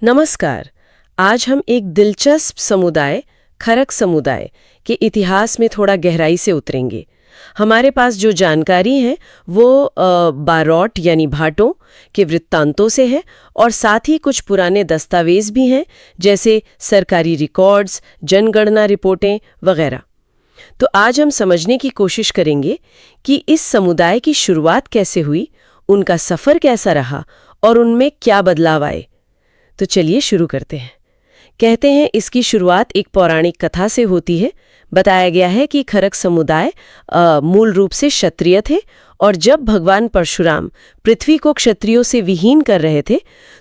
नमस्कार। आज हम एक दिलचस्प समुदाय खरक समुदाय के इतिहास में थोड़ा गहराई से उतरेंगे। हमारे पास जो जानकारी है वो बारोट यानी भाटों के वृत्तांतों से है और साथ ही कुछ पुराने दस्तावेज भी हैं, जैसे सरकारी रिकॉर्ड्स, जनगणना रिपोर्टें वगैरह। तो आज हम समझने की कोशिश करेंगे कि इस समुदाय की शुरुआत कैसे हुई, उनका सफ़र कैसा रहा और उनमें क्या बदलाव आए। तो चलिए शुरू करते हैं। कहते हैं इसकी शुरुआत एक पौराणिक कथा से होती है। बताया गया है कि खरक समुदाय मूल रूप से क्षत्रिय थे और जब भगवान परशुराम पृथ्वी को क्षत्रियों से विहीन कर रहे थे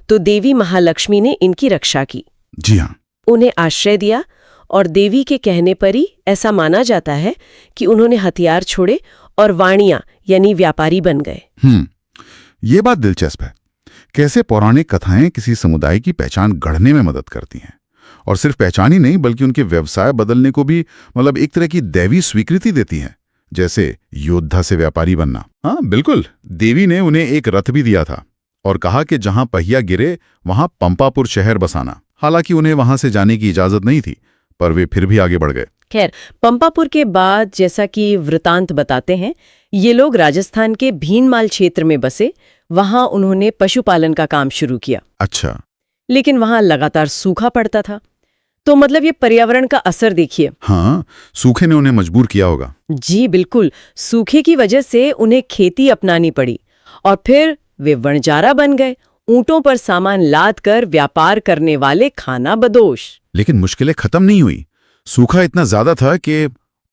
तो देवी महालक्ष्मी ने इनकी रक्षा की। जी हाँ। उन्हें आश्रय दिया और देवी के कहने पर ही ऐसा माना जाता है कि उन्होंने हथियार छोड़े और वाणिया यानी व्यापारी बन गए। ये बात दिलचस्प है, कैसे पौराणिक कथाएं किसी समुदाय की पहचान गढ़ने में मदद करती हैं। और सिर्फ पहचान ही नहीं बल्कि उनके व्यवसाय बदलने को भी एक तरह की दैवी स्वीकृति देती हैं, जैसे योद्धा से व्यापारी बनना। हाँ बिल्कुल, देवी ने उन्हें एक रथ भी दिया था और कहा कि जहां पहिया गिरे वहां पंपापुर शहर बसाना। हालांकि उन्हें वहां से जाने की इजाजत नहीं थी, पर वे फिर भी आगे बढ़ गए। खैर, पंपापुर के बाद जैसा कि वृतांत बताते हैं, ये लोग राजस्थान के भीनमाल क्षेत्र में बसे। वहां उन्होंने पशुपालन का काम शुरू किया। अच्छा। लेकिन वहां लगातार सूखा पड़ता था, तो ये पर्यावरण का असर देखिए। हाँ, सूखे ने उन्हें मजबूर किया होगा। जी बिल्कुल, सूखे की वजह से उन्हें खेती अपनानी पड़ी और फिर वे वणजारा बन गए, ऊंटों पर सामान लाद कर व्यापार करने वाले खाना बदोश। लेकिन मुश्किलें खत्म नहीं हुई। सूखा इतना ज्यादा था कि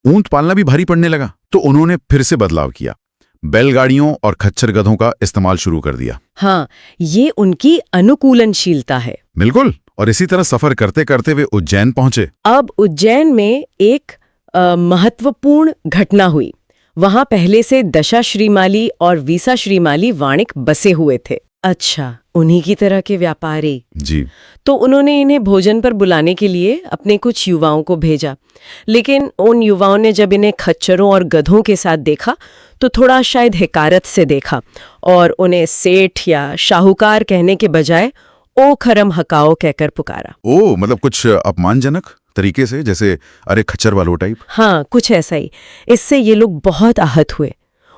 ऊंट पालना भी भारी पड़ने लगा। तो उन्होंने फिर से बदलाव किया, बैलगाड़ियों और खच्चर गधों का इस्तेमाल शुरू कर दिया। हाँ, ये उनकी अनुकूलनशीलता है। बिल्कुल। और इसी तरह सफर करते करते वे उज्जैन पहुंचे। अब उज्जैन में एक महत्वपूर्ण घटना हुई। वहां पहले से दशा श्रीमाली और वीसा श्रीमाली वाणिक बसे हुए थे। अच्छा, उन्हीं की तरह के व्यापारी। जी। तो उन्होंने इन्हें भोजन पर बुलाने के लिए अपने कुछ युवाओं को भेजा। लेकिन उन युवाओं ने जब इन्हें खच्चरों और गधों के साथ देखा तो थोड़ा शायद हिकारत से देखा और उन्हें सेठ या शाहूकार कहने के बजाय ओ खरम हकाओ कहकर पुकारा। कुछ अपमानजनक तरीके से, जैसे अरे खच्चर वालों टाइप। हाँ, कुछ ऐसा ही। इससे ये लोग बहुत आहत हुए।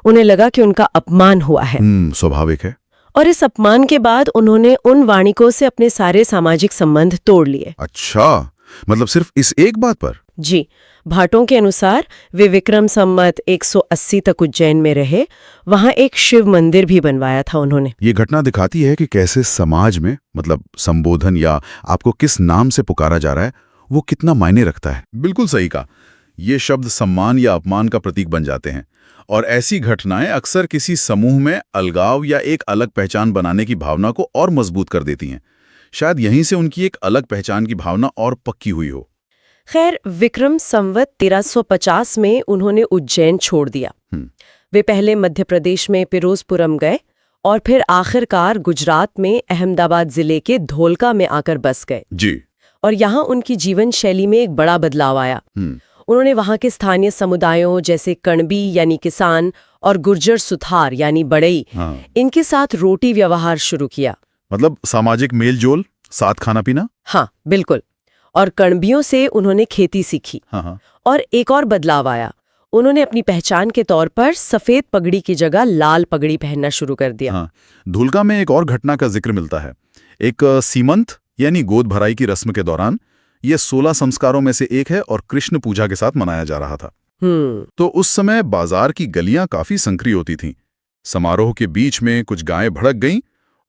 उन्हें लगा कि उनका अपमान हुआ है। स्वाभाविक है। और इस अपमान के बाद उन्होंने उन वाणिकों से अपने सारे सामाजिक संबंध तोड़ लिए। अच्छा, सिर्फ इस एक बात पर? जी। भाटों के अनुसार वे विक्रम संवत 180 तक उज्जैन में रहे। वहां एक शिव मंदिर भी बनवाया था उन्होंने। ये घटना दिखाती है कि कैसे समाज में संबोधन या आपको किस नाम से पुकारा जा रहा है वो कितना मायने रखता है। बिल्कुल सही कहा। ये शब्द सम्मान या अपमान का प्रतीक बन जाते हैं और ऐसी घटनाएं अक्सर किसी समूह में अलगाव या एक अलग पहचान बनाने की भावना को और मजबूत कर देती हैं। शायद यहीं से उनकी एक अलग पहचान की भावना और पक्की हुई हो। खैर, विक्रम संवत 1350 में उन्होंने उज्जैन छोड़ दिया। वे पहले मध्य प्रदेश में फिरोजपुरम गए और फिर आखिरकार गुजरात में अहमदाबाद जिले के धोलका में आकर बस गए। जी। और यहाँ उनकी जीवन शैली में एक बड़ा बदलाव आया। उन्होंने वहाँ के स्थानीय समुदायों जैसे कणबी यानी किसान और गुर्जर सुथार यानी बढ़ई, इनके साथ रोटी व्यवहार शुरू किया। सामाजिक मेलजोल, साथ खाना पीना। हाँ बिल्कुल। और कणबियों से उन्होंने खेती सीखी। और एक और बदलाव आया। उन्होंने अपनी पहचान के तौर पर सफेद पगड़ी की जगह लाल पगड़ी पहनना शुरू कर दिया। धुलका में एक और घटना का जिक्र मिलता है। एक सीमंत यानी गोद भराई की रस्म के दौरान, ये 16 संस्कारों में से एक है और कृष्ण पूजा के साथ मनाया जा रहा था। तो उस समय बाजार की गलियां काफी संकरी होती थीं। समारोह के बीच में कुछ गायें भड़क गईं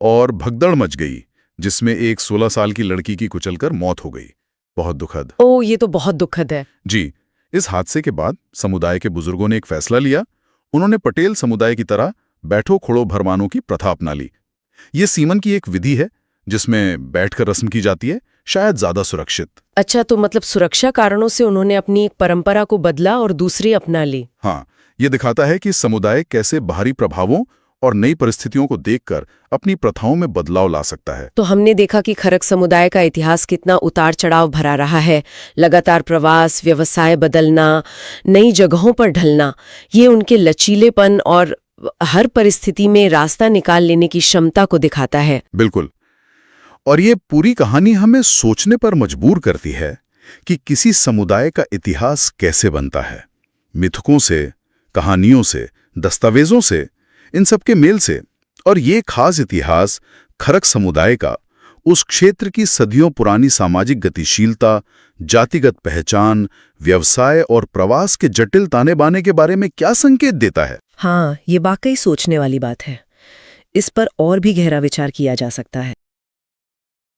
और भगदड़ मच गई, जिसमें एक 16 साल की लड़की की कुचलकर मौत हो गई। बहुत दुखद। ये तो बहुत दुखद है। जी। इस हादसे के बाद समुदाय के बुजुर्गों ने एक फैसला लिया। उन्होंने पटेल समुदाय की तरह बैठो खड़ो भरमानों की प्रथा अपना ली। ये सीमन की एक विधि है जिसमें बैठकर रस्म की जाती है, शायद ज्यादा सुरक्षित। अच्छा, तो सुरक्षा कारणों से उन्होंने अपनी एक परंपरा को बदला और दूसरी अपना ली। हाँ, ये दिखाता है कि समुदाय कैसे बाहरी प्रभावों और नई परिस्थितियों को देखकर अपनी प्रथाओं में बदलाव ला सकता है। तो हमने देखा कि खरक समुदाय का इतिहास कितना उतार चढ़ाव भरा रहा है। लगातार प्रवास, व्यवसाय बदलना, नई जगहों पर ढलना, ये उनके लचीलेपन और हर परिस्थिति में रास्ता निकाल लेने की क्षमता को दिखाता है। बिल्कुल। और ये पूरी कहानी हमें सोचने पर मजबूर करती है कि किसी समुदाय का इतिहास कैसे बनता है। मिथकों से, कहानियों से, दस्तावेजों से, इन सब के मेल से। और ये खास इतिहास खरक समुदाय का उस क्षेत्र की सदियों पुरानी सामाजिक गतिशीलता, जातिगत पहचान, व्यवसाय और प्रवास के जटिल ताने बाने के बारे में क्या संकेत देता है? हाँ, ये वाकई सोचने वाली बात है। इस पर और भी गहरा विचार किया जा सकता है।